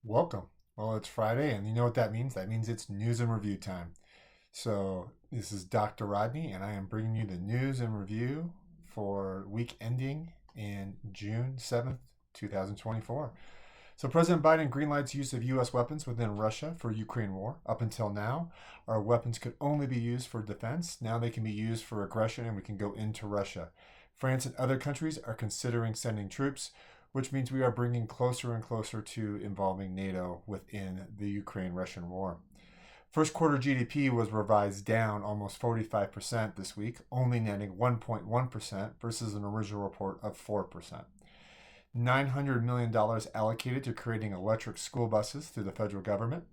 Welcome. Well, it's Friday, and you know what that means? That means it's news and review time. So, this is Dr. Rodney, and I am bringing you the news and review for week ending in June 7th, 2024. So, President Biden greenlights use of U.S. weapons within Russia for Ukraine war. Up until now, our weapons could only be used for defense. Now they can be used for aggression, and we can go into Russia. France and other countries are considering sending troops, which means we are bringing closer and closer to involving NATO within the Ukraine Russian war. First quarter GDP was revised down almost 45% this week, only netting 1.1% versus an original report of 4%. $900 million allocated to creating electric school buses through the federal government.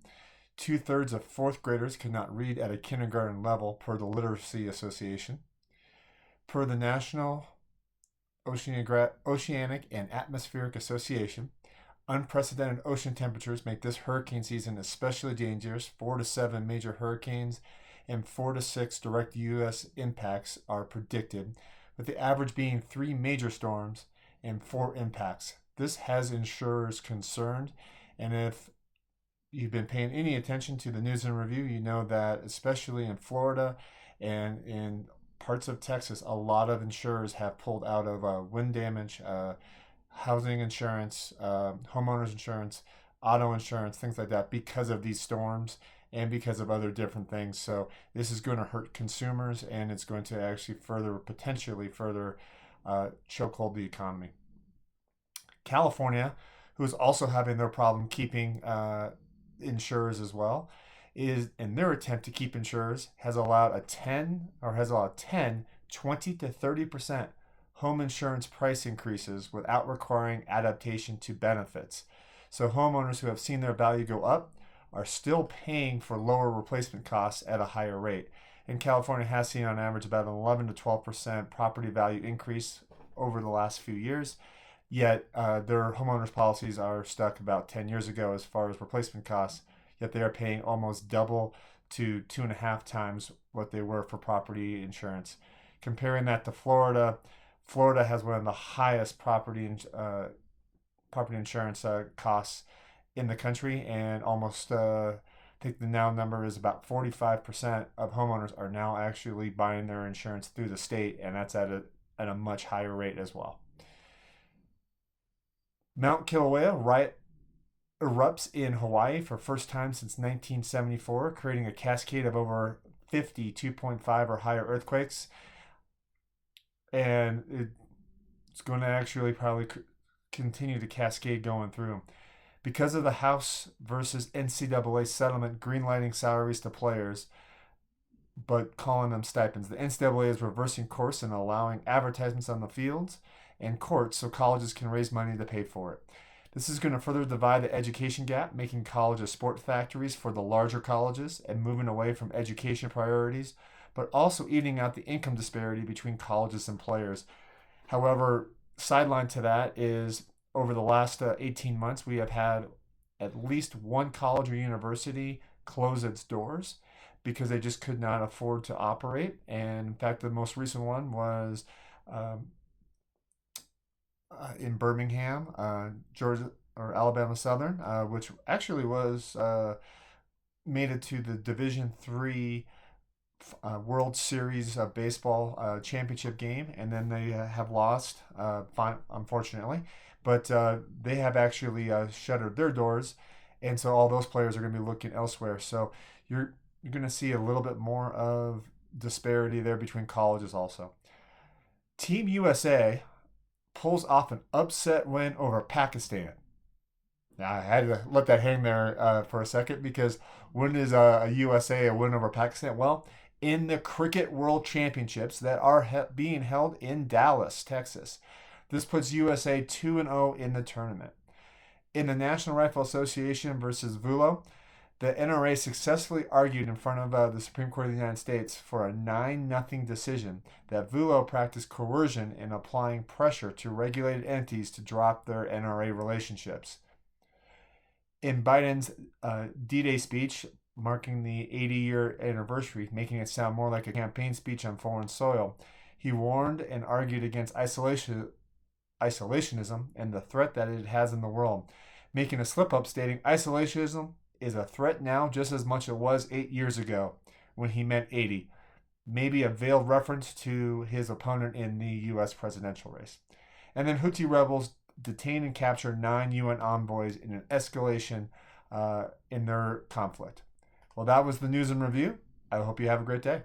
Two-thirds of fourth graders could not read at a kindergarten level per the Literacy Association. Per the National Oceanic and Atmospheric Association, unprecedented ocean temperatures make this hurricane season especially dangerous. 4 to 7 major hurricanes and 4 to 6 direct U.S. impacts are predicted, with the average being 3 major storms and 4 impacts. This has insurers concerned, and if you've been paying any attention to the news and review, you know that especially in Florida and in parts of Texas, a lot of insurers have pulled out of wind damage, housing insurance, homeowners insurance, auto insurance, things like that, because of these storms and because of other different things. So this is going to hurt consumers, and it's going to actually potentially further chokehold the economy. California, who is also having their problem keeping insurers as well, is in their attempt to keep insurers has allowed 10, 20 to 30% home insurance price increases without requiring adaptation to benefits. So homeowners who have seen their value go up are still paying for lower replacement costs at a higher rate. And California has seen on average about an 11 to 12% property value increase over the last few years. Yet their homeowners policies are stuck about 10 years ago as far as replacement costs, yet they are paying almost double to 2.5 times what they were for property insurance. Comparing that to Florida, Florida has one of the highest property insurance costs in the country, and almost I think the now number is about 45% of homeowners are now actually buying their insurance through the state, and that's at a much higher rate as well. Mount Kilauea erupts in Hawaii for first time since 1974, creating a cascade of over 50 2.5 or higher earthquakes. And it's going to actually probably continue to cascade going through. Because of the House versus NCAA settlement greenlighting salaries to players, but calling them stipends, the NCAA is reversing course and allowing advertisements on the fields and courts so colleges can raise money to pay for it. This is going to further divide the education gap, making colleges sport factories for the larger colleges and moving away from education priorities, but also eating out the income disparity between colleges and players. However, sideline to that is over the last 18 months, we have had at least one college or university close its doors because they just could not afford to operate. And in fact, the most recent one was um, in Birmingham, Georgia or Alabama Southern, which actually was made it to the Division III World Series of Baseball championship game, and then they have lost, unfortunately. But they have actually shuttered their doors, and so all those players are going to be looking elsewhere. So you're going to see a little bit more of disparity there between colleges also. Team USA pulls off an upset win over Pakistan. Now, I had to let that hang there for a second because when is a USA a win over Pakistan? Well, in the Cricket World Championships that are being held in Dallas, Texas. This puts USA 2-0 in the tournament. In the National Rifle Association versus VULO, the NRA successfully argued in front of the Supreme Court of the United States for a 9-0 decision that VULO practiced coercion in applying pressure to regulated entities to drop their NRA relationships. In Biden's D-Day speech, marking the 80-year anniversary, making it sound more like a campaign speech on foreign soil, he warned and argued against isolationism and the threat that it has in the world, making a slip-up stating isolationism is a threat now just as much as it was 8 years ago when he meant 80. Maybe a veiled reference to his opponent in the U.S. presidential race. And then Houthi rebels detain and capture 9 UN envoys in an escalation in their conflict. Well, that was the news and review. I hope you have a great day.